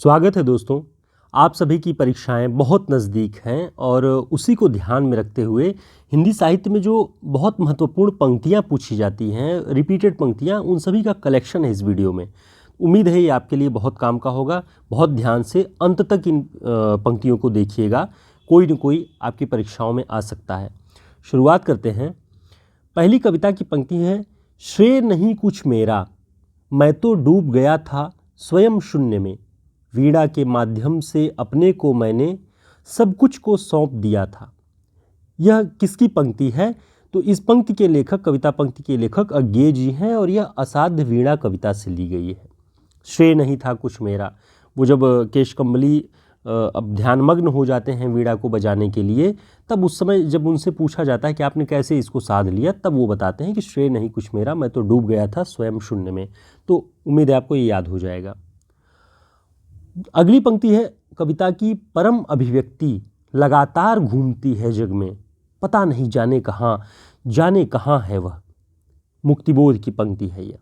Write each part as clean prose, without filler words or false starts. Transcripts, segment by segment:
स्वागत है दोस्तों। आप सभी की परीक्षाएं बहुत नज़दीक हैं और उसी को ध्यान में रखते हुए हिंदी साहित्य में जो बहुत महत्वपूर्ण पंक्तियां पूछी जाती हैं, रिपीटेड पंक्तियां, उन सभी का कलेक्शन है इस वीडियो में। उम्मीद है ये आपके लिए बहुत काम का होगा। बहुत ध्यान से अंत तक इन पंक्तियों को देखिएगा, कोई न कोई आपकी परीक्षाओं में आ सकता है। शुरुआत करते हैं। पहली कविता की पंक्ति है, श्रेय नहीं कुछ मेरा, मैं तो डूब गया था स्वयं शून्य में। वीणा के माध्यम से अपने को मैंने सब कुछ को सौंप दिया था। यह किसकी पंक्ति है? तो इस पंक्ति के लेखक, कविता पंक्ति के लेखक अज्ञेय जी हैं और यह असाध्य वीणा कविता से ली गई है। श्रेय नहीं था कुछ मेरा, वो जब केशकम्बली अब ध्यानमग्न हो जाते हैं वीणा को बजाने के लिए, तब उस समय जब उनसे पूछा जाता है कि आपने कैसे इसको साध लिया, तब वो बताते हैं कि श्रेय नहीं कुछ मेरा, मैं तो डूब गया था स्वयं शून्य में। तो उम्मीद है आपको ये याद हो जाएगा। अगली पंक्ति है, कविता की परम अभिव्यक्ति लगातार घूमती है जग में, पता नहीं जाने कहाँ है वह। मुक्तिबोध की पंक्ति है यह।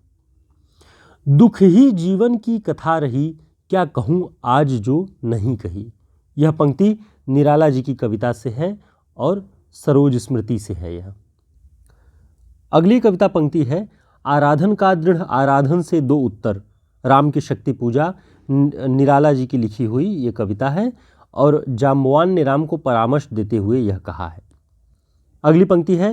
दुख ही जीवन की कथा रही, क्या कहूँ आज जो नहीं कही। यह पंक्ति निराला जी की कविता से है और सरोज स्मृति से है यह। अगली कविता पंक्ति है, आराधन का दृढ़ आराधन से दो उत्तर, राम की शक्ति पूजा, निराला जी की लिखी हुई ये कविता है और जाम्बवान ने राम को परामर्श देते हुए यह कहा है। अगली पंक्ति है,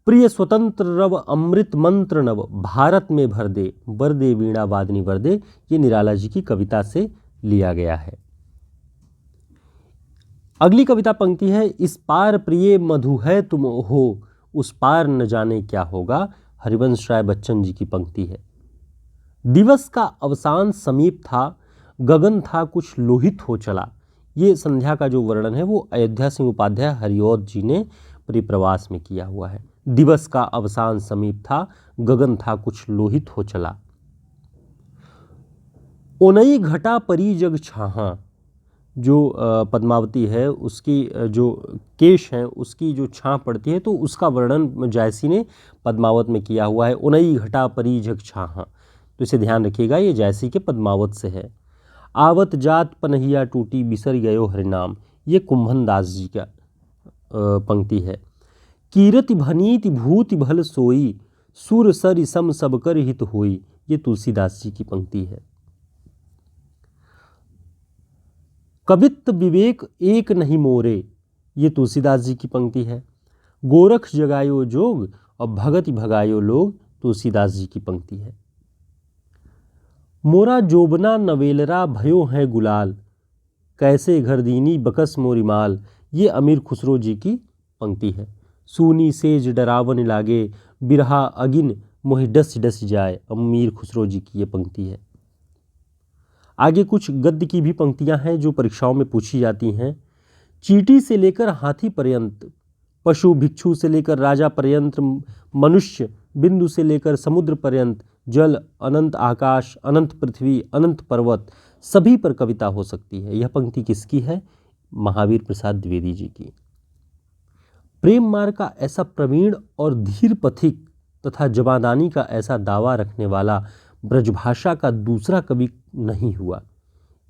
प्रिय स्वतंत्र रव अमृत मंत्र नव, भारत में भर दे वरदे वीणा वादनी वरदे। ये निराला जी की कविता से लिया गया है। अगली कविता पंक्ति है, इस पार प्रिय मधु है तुम हो, उस पार न जाने क्या होगा। हरिवंश राय बच्चन जी की पंक्ति है। दिवस का अवसान समीप था, गगन था कुछ लोहित हो चला। ये संध्या का जो वर्णन है वो अयोध्या सिंह उपाध्याय हरिऔध जी ने परिप्रवास में किया हुआ है। दिवस का अवसान समीप था, गगन था कुछ लोहित हो चला। ओनई घटा परी जग छाहा, जो पद्मावती है उसकी जो केश है उसकी जो छां पड़ती है, तो उसका वर्णन जायसी ने पद्मावत में किया हुआ है। ओनई घटा परी जग छाहा, तो इसे ध्यान रखिएगा, ये जायसी के पद्मावत से है। आवत जात पनहिया टूटी बिसर गयो हरिनाम, ये कुंभन दास जी का पंक्ति है। कीरति भनीति भूति भल सोई, सुर सरि सम सब कर हित होई, ये तुलसीदास जी की पंक्ति है। कवित्त विवेक एक नहीं मोरे, ये तुलसीदास जी की पंक्ति है। गोरख जगायो जोग और भगति भगायो लोग, तुलसीदास जी की पंक्ति है। मोरा जोबना नवेलरा भयो है गुलाल, कैसे घरदीनी बकस मोरी माल, ये अमीर खुसरो जी की पंक्ति है। सूनी सेज डरावन लागे, बिरहा अगिन मोहि डस डस जाए, अमीर खुसरो जी की ये पंक्ति है। आगे कुछ गद्य की भी पंक्तियां हैं जो परीक्षाओं में पूछी जाती हैं। चींटी से लेकर हाथी पर्यंत, पशु भिक्षु से लेकर राजा पर्यंत, मनुष्य बिंदु से लेकर समुद्र पर्यंत, जल अनंत आकाश, अनंत पृथ्वी, अनंत पर्वत, सभी पर कविता हो सकती है। यह पंक्ति किसकी है? महावीर प्रसाद द्विवेदी जी की। प्रेम मार्ग का ऐसा प्रवीण और धीर पथिक तथा जबादानी का ऐसा दावा रखने वाला ब्रजभाषा का दूसरा कवि नहीं हुआ।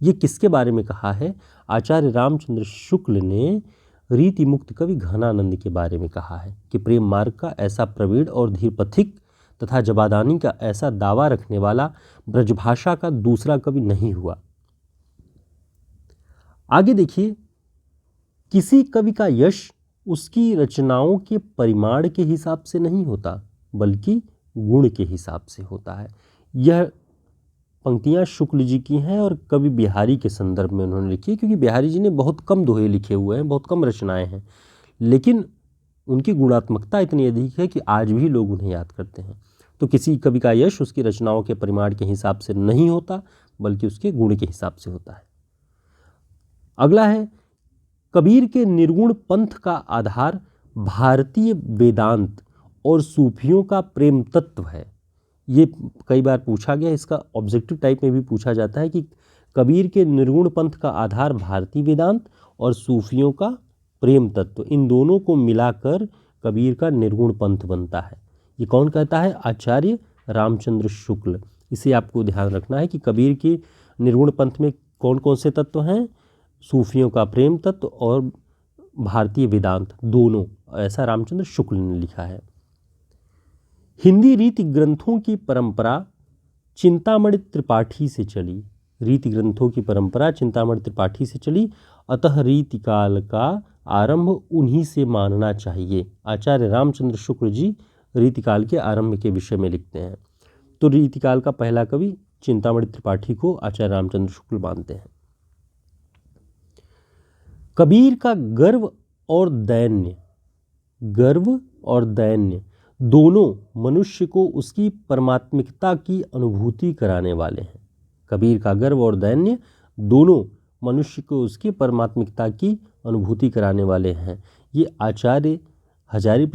ये किसके बारे में कहा है? आचार्य रामचंद्र शुक्ल ने रीति मुक्त कवि घनानंद के बारे में कहा है कि प्रेम मार्ग का ऐसा प्रवीण और धीर पथिक तथा जबादानी का ऐसा दावा रखने वाला ब्रजभाषा का दूसरा कवि नहीं हुआ। आगे देखिए, किसी कवि का यश उसकी रचनाओं के परिमाण के हिसाब से नहीं होता, बल्कि गुण के हिसाब से होता है। यह पंक्तियां शुक्ल जी की हैं और कवि बिहारी के संदर्भ में उन्होंने लिखी है, क्योंकि बिहारी जी ने बहुत कम दोहे लिखे हुए हैं, बहुत कम रचनाएं हैं, लेकिन उनकी गुणात्मकता इतनी अधिक है कि आज भी लोग उन्हें याद करते हैं। तो किसी कवि का यश उसकी रचनाओं के परिमाण के हिसाब से नहीं होता, बल्कि उसके गुण के हिसाब से होता है। अगला है, कबीर के निर्गुण पंथ का आधार भारतीय वेदांत और सूफियों का प्रेम तत्व है। ये कई बार पूछा गया, इसका ऑब्जेक्टिव टाइप में भी पूछा जाता है कि कबीर के निर्गुण पंथ का आधार भारतीय वेदांत और सूफियों का प्रेम तत्व, इन दोनों को मिलाकर कबीर का निर्गुण पंथ बनता है। ये कौन कहता है? आचार्य रामचंद्र शुक्ल। इसे आपको ध्यान रखना है कि कबीर के निर्गुण पंथ में कौन कौन से तत्व हैं? सूफियों का प्रेम तत्व और भारतीय वेदांत, दोनों, ऐसा रामचंद्र शुक्ल ने लिखा है। हिंदी रीति ग्रंथों की परंपरा चिंतामणि त्रिपाठी से चली। रीति ग्रंथों की परंपरा चिंतामणि त्रिपाठी से चली, अतः रीतिकाल का आरंभ उन्हीं से मानना चाहिए। आचार्य रामचंद्र शुक्ल जी रीतिकाल के आरंभ के विषय में लिखते हैं। तो रीतिकाल का पहला कवि चिंतामणि त्रिपाठी को आचार्य रामचंद्र शुक्ल मानते हैं। कबीर का गर्व और दैन्य दोनों मनुष्य को उसकी परमात्मिकता की अनुभूति कराने वाले हैं। कबीर का गर्व और दैन्य दोनों मनुष्य को उसकी परमात्मिकता की अनुभूति कराने वाले हैं। ये आचार्य हजारी